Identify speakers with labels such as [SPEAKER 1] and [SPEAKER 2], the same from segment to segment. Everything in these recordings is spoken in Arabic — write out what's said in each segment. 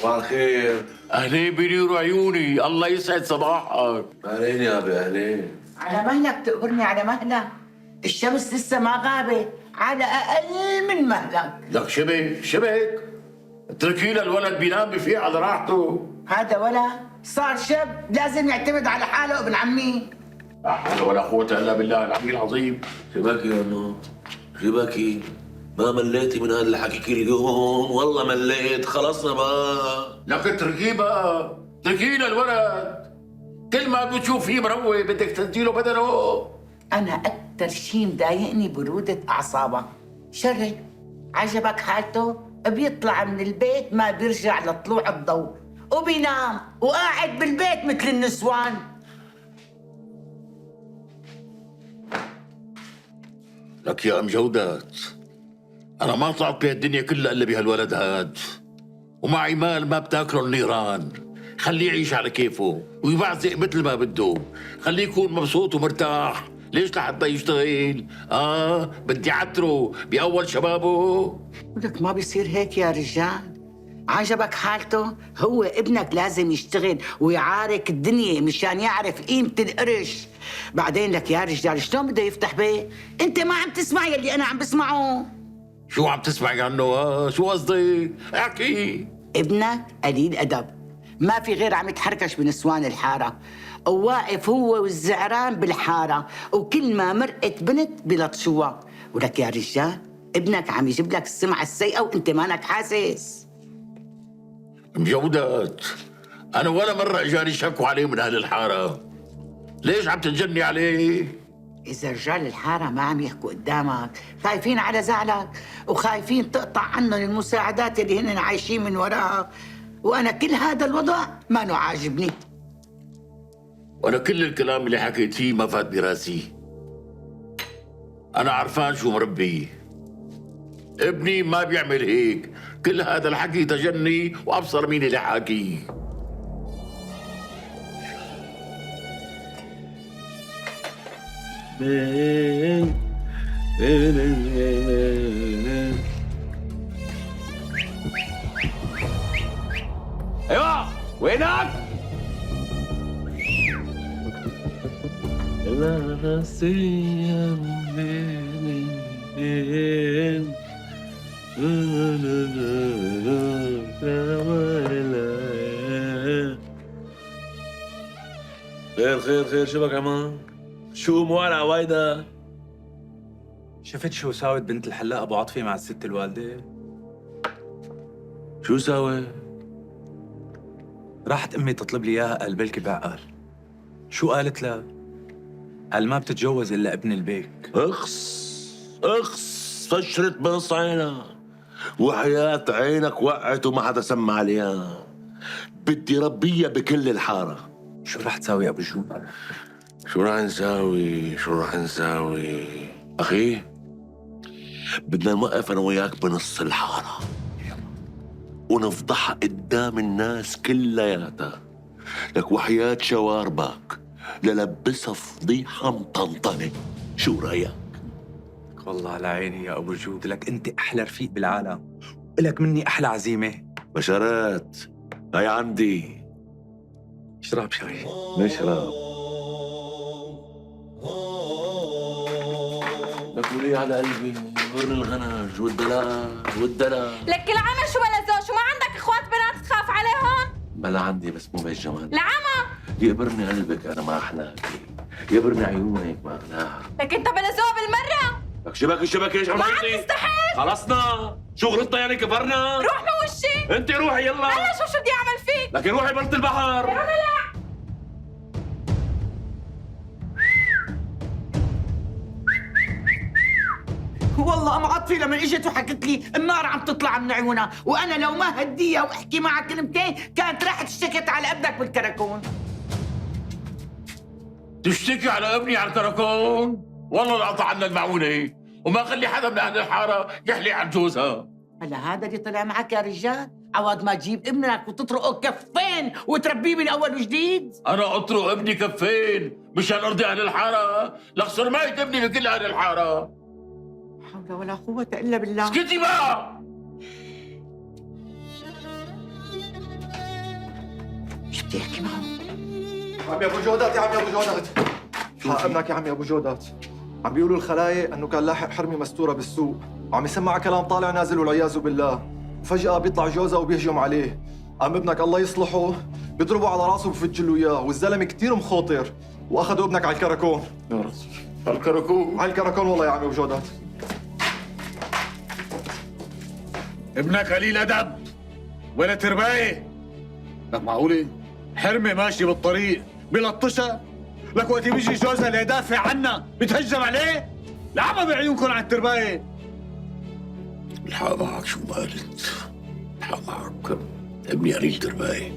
[SPEAKER 1] صباح الخير.
[SPEAKER 2] اهلين بنور عيوني، الله يسعد صباحك.
[SPEAKER 1] اهلين يا ابي اهلين.
[SPEAKER 3] على مهلك تقبرني على مهلك. الشمس لسه ما غابت، على اقل من مهلك.
[SPEAKER 2] لك شبك اتركينا الولد بينام بفيق على راحته.
[SPEAKER 3] هذا ولا صار شاب لازم يعتمد على حاله ابن عمي.
[SPEAKER 2] لا حول ولا قوة الا بالله العلي العظيم.
[SPEAKER 1] شبكي يا نور شبكي، ما مليتي من هذا الحكي كل يوم؟ والله مليت، خلصنا بقى.
[SPEAKER 2] لك اتركيه بقى، اتركينا الولد. كل ما بتشوف فيه مروي بدك تديله بدنه.
[SPEAKER 3] انا اكثر شيء مضايقني برودة اعصابك. شري عجبك حالته؟ بيطلع من البيت ما بيرجع لطلوع الضوء، وبينام وقاعد بالبيت مثل النسوان.
[SPEAKER 2] لك يا ام جودات، انا ما طلعت بهالدنيا كلها الا بهالولد هاد، ومعي مال ما بتاكله النيران. خليه يعيش على كيفه ويبعزق مثل ما بده، خليه يكون مبسوط ومرتاح. ليش لحتى يشتغل؟ بدي عتره باول شبابه.
[SPEAKER 3] ولك ما بيصير هيك يا رجال. عجبك حالته؟ هو ابنك لازم يشتغل ويعارك الدنيا مشان يعرف قيمة القرش. بعدين لك يا رجال شلون بده يفتح بيت؟ انت ما عم تسمع يلي انا عم بسمعه.
[SPEAKER 2] شو عم تسمعي عنه؟ شو قصدك؟ احكي.
[SPEAKER 3] ابنك قليل ادب، ما في غير عم يتحركش بنسوان الحاره، وواقف هو والزعران بالحاره، وكل ما مرقت بنت بلطشوها. ولك يا رجال ابنك عم يجيب لك السمعه السيئه وانت مانك حاسس.
[SPEAKER 2] مجودات، انا ولا مره اجاني شكوا عليه من اهل الحاره. ليش عم تتجني عليه؟
[SPEAKER 3] إذا رجال الحارة ما عم يحكوا قدامك، خايفين على زعلك وخايفين تقطع عنهم المساعدات اللي هن عايشين من وراها، وأنا كل هذا الوضع ما عاجبني.
[SPEAKER 2] وانا كل الكلام اللي حكيت فيه ما فات براسي. انا عرفان شو مربيه. ابني ما بيعمل هيك. كل هذا الحكي تجني وابصر مين اللي حاكيه.
[SPEAKER 1] ايوه وينك؟ خير شبك عمان؟ شو موالع وايدة؟
[SPEAKER 4] شفت شو ساوت بنت الحلاق ابو عطفي مع الست الوالده؟
[SPEAKER 1] شو ساوي؟
[SPEAKER 4] راحت امي تطلب لي اياها قال بلكي بعقل. شو قالت لها؟ قال ما بتتجوز الا ابن البيك.
[SPEAKER 1] اخس فشرت بنص عينها، وحياة عينك وقعت وما حدا سمع عليها. بدي ربيها بكل الحارة.
[SPEAKER 4] شو رح تساوي ابو جو؟
[SPEAKER 1] شو راح نساوي أخي؟ بدنا نوقف أنا وياك بنص الحارة ونفضحها قدام الناس كلياتها. لك وحياة شواربك للبسها فضيحة مطنطنة. شو رأيك؟
[SPEAKER 4] والله على عيني يا ابو جود، لك انت احلى رفيق بالعالم، لك مني احلى عزيمه.
[SPEAKER 1] بشرات هاي عندي.
[SPEAKER 4] اشرب شوي.
[SPEAKER 1] نشرب. لك ولي على قلبي ورن الغنج والدلال.
[SPEAKER 5] لك العمى شو بلا زوج، شو ما عندك اخوات بنات تخاف عليهم؟
[SPEAKER 1] بلا عندي بس مو بهالجمال.
[SPEAKER 5] العمى
[SPEAKER 1] يقبرني قلبك انا ما احلاكي، يقبرني عيونك ما اغلاها.
[SPEAKER 5] لك انت بلا زوج بالمره.
[SPEAKER 1] لك شبك ليش عم
[SPEAKER 5] ما عم
[SPEAKER 1] تغلطي؟
[SPEAKER 5] تستحي.
[SPEAKER 1] خلصنا، شو غلطنا يعني كبرنا؟
[SPEAKER 5] روح من وشي.
[SPEAKER 1] انت روحي يلا.
[SPEAKER 5] هلا شو بدي اعمل فيك؟
[SPEAKER 1] لكن روحي برة البحر.
[SPEAKER 5] يا لا.
[SPEAKER 3] والله ام عطفي لما اجت وحكت لي النار عم تطلع من عيونها، وانا لو ما هديها واحكي معها كلمتين كانت راحت اشتكت على ابنك بالكراكون.
[SPEAKER 2] تشتكي على ابني على الكراكون؟ والله لا اقطع عنا المعونه وما خلي حدا من اهل الحاره يحلي عن جوزها.
[SPEAKER 3] هلا هذا اللي طلع معك يا رجال؟ عوض ما تجيب ابنك وتطرقه كفين وتربيه من اول وجديد؟
[SPEAKER 2] انا اطرق ابني كفين مشان ارضي اهل الحاره؟ لخسر ما ابني لكل اهل الحاره.
[SPEAKER 3] حول ولا قوة إلا بالله.
[SPEAKER 2] اسكتي بقى.
[SPEAKER 3] بدي احكي معه.
[SPEAKER 6] عمي ابو جودات، يا عمي ابو جودات، حق ابنك يا عمي ابو جودات. عم بيقولوا الخلايق انه كان لاحق حرمه مستوره بالسوق، وعم يسمع كلام طالع نازل والعياذ بالله، وفجأة بيطلع جوزها وبيهجم عليه. قام ابنك الله يصلحه بيضربه على راسه وبفج له اياه، والزلمه كثير مخاطر، واخذوا ابنك على الكراكون.
[SPEAKER 2] يا رجل الكراكون.
[SPEAKER 6] على الكراكون والله يا عمي ابو جودات.
[SPEAKER 7] ابنك قليل ادب ولا تربايه. لك معقوله حرمه ماشي بالطريق بلطشها؟ لك وقت بيجي جوزها ليدافع عنها بتهجم عليه؟ لعبها بعيونكم على التربايه.
[SPEAKER 2] الحق معك شو ما قلت، الحق معك، ابني قليل تربايه،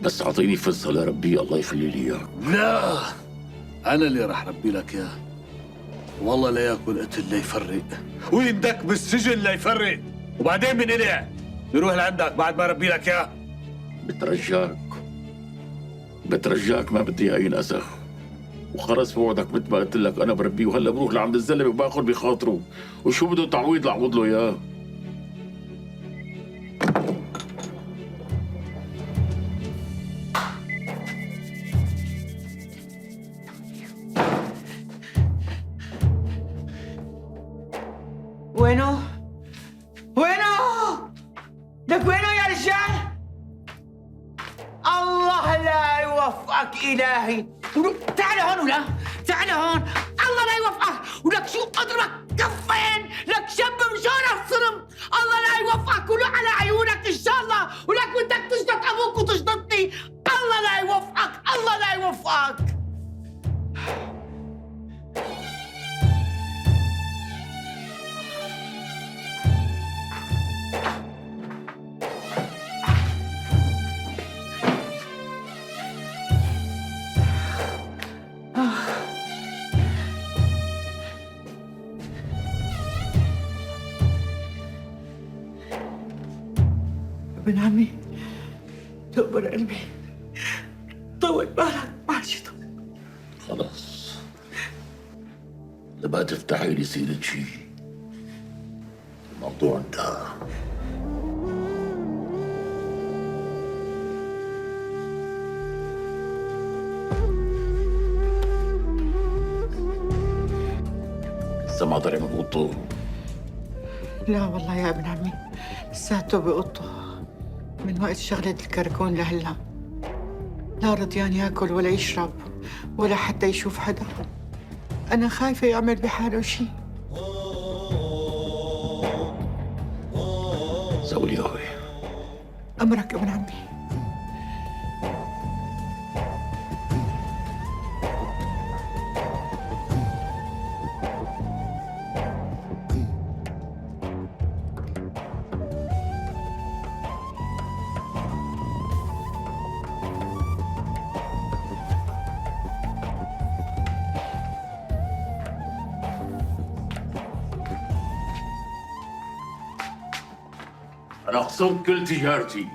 [SPEAKER 2] بس اعطيني فرصه لربي الله يخلي لي اياك.
[SPEAKER 7] لا، انا اللي رح ربي لك اياه. والله لا ياكل قتل لا يفرق، ويندك بالسجن لا يفرق، وبعدين بنقلع بيروح لعندك بعد ما ربي لك اياه.
[SPEAKER 2] بترجاك ما بدي اياه ينأسخ، وخلص بوعدك مثل ما قلت لك انا بربيه، وهلا بروح لعند الزلمه وباخذ بخاطره، وشو بده تعويض لعوض له اياه.
[SPEAKER 3] وينه؟ وينه؟ لك وينه يا رجال؟ الله لا يوفقك إلهي. تعال هون ولا تعال هون. الله لا يوفقك، ولك شو اضربك كفين، لك شب مشان الصرم. الله لا يوفقك، ولو على عيونك ان شاء الله، ولك بدك تشتت ابوك وتشتتني. الله لا يوفقك، الله لا يوفقك. ابن عمي، تقبر قلبي، طول بالك، ماشي طول.
[SPEAKER 2] خلاص لما تفتحي لي سيرة شيء الموضوع انتهى. لسه ما طلع من اوضته؟
[SPEAKER 3] لا والله يا ابن عمي، لساته بأوضته من وقت شغلة الكركون لهلا. لا رضيان ياكل ولا يشرب ولا حتى يشوف حدا. أنا خايفة يعمل بحاله شيء.
[SPEAKER 2] زولي هوي.
[SPEAKER 3] أمرك ابن عمي.
[SPEAKER 2] أنا خسرت كل تجارتي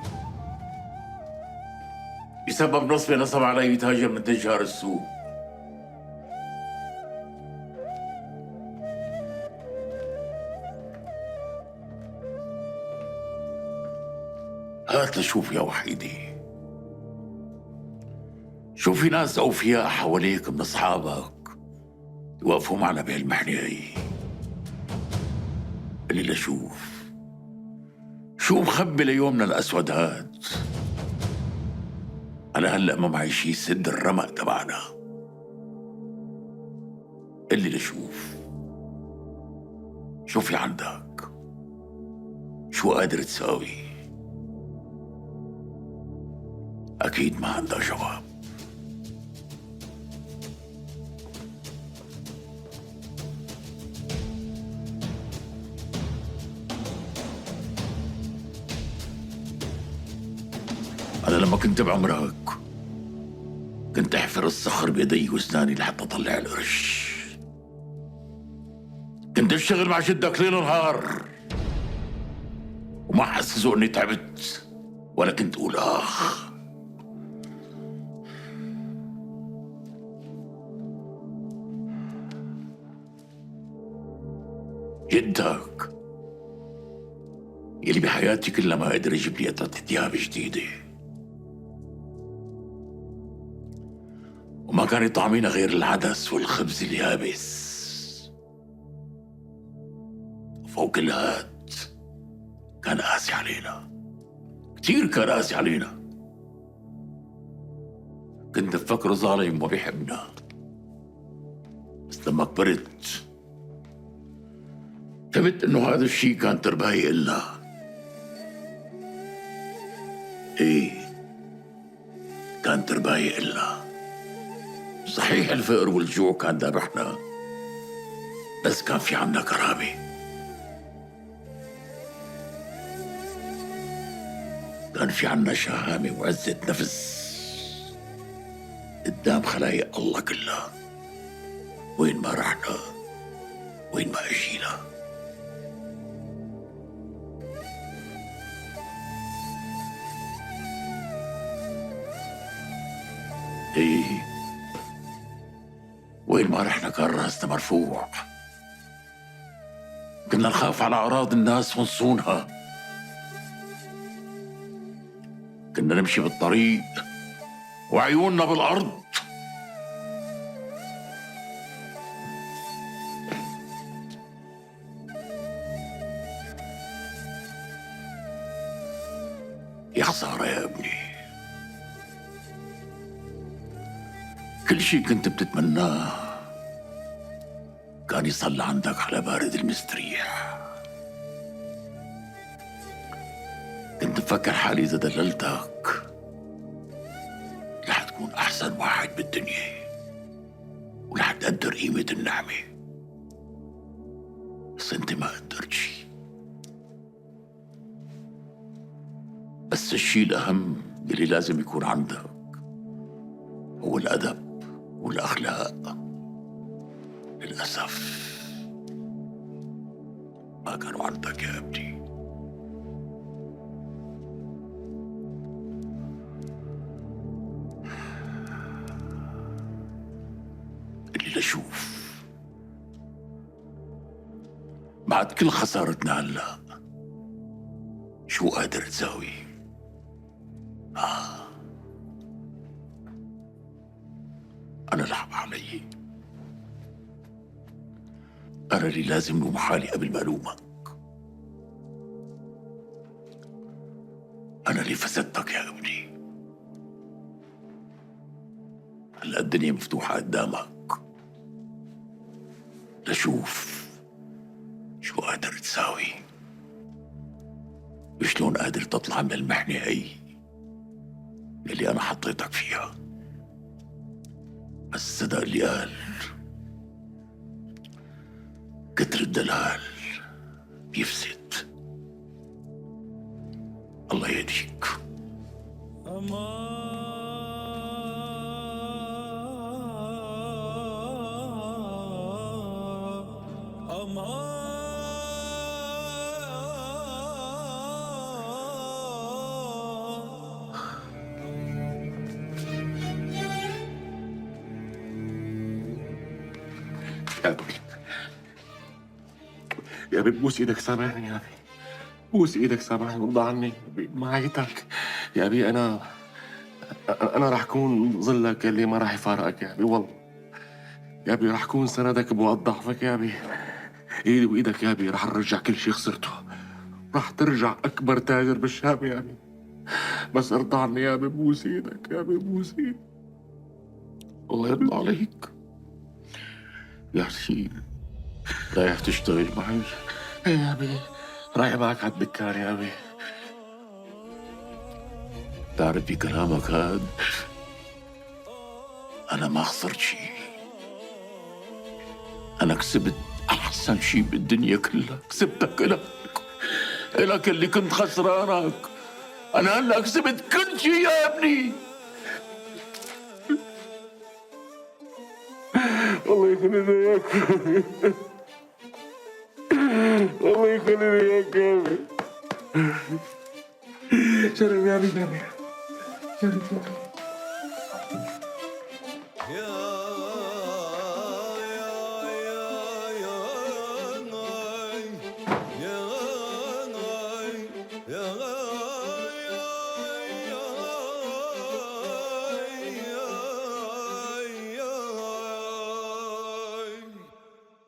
[SPEAKER 2] بسبب نصب علي تاجر من تجار السوق. هات لشوف يا وحيدي، شوفي ناس أوفياء حواليك من أصحابك يوقفوا معنا بهالمحنة هي. اللي لشوف شو مخبي ليومنا الأسود هاد. أنا هلأ ما معي شي سد الرمق تبعنا. اللي لشوف شوفي عندك شو قادر تساوي. أكيد ما عندها جواب. أنا لما كنت بعمرك كنت أحفر الصخر بيدي وأسناني لحتى أطلع القرش. كنت أشتغل مع جدك ليل ونهار وما حسسوا إني تعبت، ولا كنت أقول آخ. جدك يلي بحياتي كلها ما قدر يجيب لي قطعة ثياب جديدة، كان يطعمينا غير العدس والخبز اليابس. وفوق كل هاد كان قاسي علينا، كتير كان قاسي علينا. كنت بفكره ظالم وما بيحبنا، بس لما كبرت فهمت انه هذا الشيء كان ترباية إلنا. ايه، كان ترباية إلنا. صحيح الفقر والجوع كان ذابحنا، بس كان في عنا كرامة، كان في عنا شهامة وعزة نفس قدام خلايق الله كلها. وين ما رحنا، وين ما اجينا. ايه، وين ما رحنا كان راسنا مرفوع. كنا نخاف على أعراض الناس ونصونها. كنا نمشي بالطريق وعيوننا بالأرض. يا خسارة يا ابني، كل شي كنت بتتمناه كان يصلى عندك على بارد المستريح. كنت بفكر حالي إذا دللتك رح تكون أحسن واحد بالدنيا ورح تقدر قيمة النعمة، بس أنت ما قدرت شي. بس الشي الأهم اللي لازم يكون عندك هو الأدب والأخلاق. للأسف ما كانوا عندك يا ابني. اللي لشوف بعد كل خسارتنا هلا شو قادر تساوي؟ أنا الحق علي، أنا اللي لازم لوم حالي قبل ما لومك. أنا اللي فسدتك يا ابني. هلا الدنيا مفتوحة قدامك لشوف شو قادر تساوي وشلون قادر تطلع من المحنة هي اللي أنا حطيتك فيها. بس صدق اللي قال كتر الدلال بيفسد. الله يهديك.
[SPEAKER 1] يا ابي بوس ايدك سامحني يا ابي، بوس ايدك سامحني وارضى عني معيتك يا ابي. انا رح كون ظلك اللي ما رح يفارقك يا ابي، والله يا ابي رح كون سندك بوقت ضعفك يا ابي. ايدي وايدك يا ابي رح نرجع كل شيء خسرته، رح ترجع اكبر تاجر بالشام يا ابي. بس ارضى عني يا ابي، بوس ايدك يا ابي، بوس ايدك. الله يرضى عليك يا حسين. رايح تشتغل معي؟ ايه يا ابي، رايح معك على الدكان يا ابي. تعرف بكلامك هاد انا ما خسرت شيء، انا كسبت احسن شيء بالدنيا كلها. كسبتك الك اللي كنت خسرانك. انا هلا كسبت كل شيء يا ابني. الله يخليني اياك، الله يخليني اياك يا ابي. شرف يا ابي، شرف يا ابي.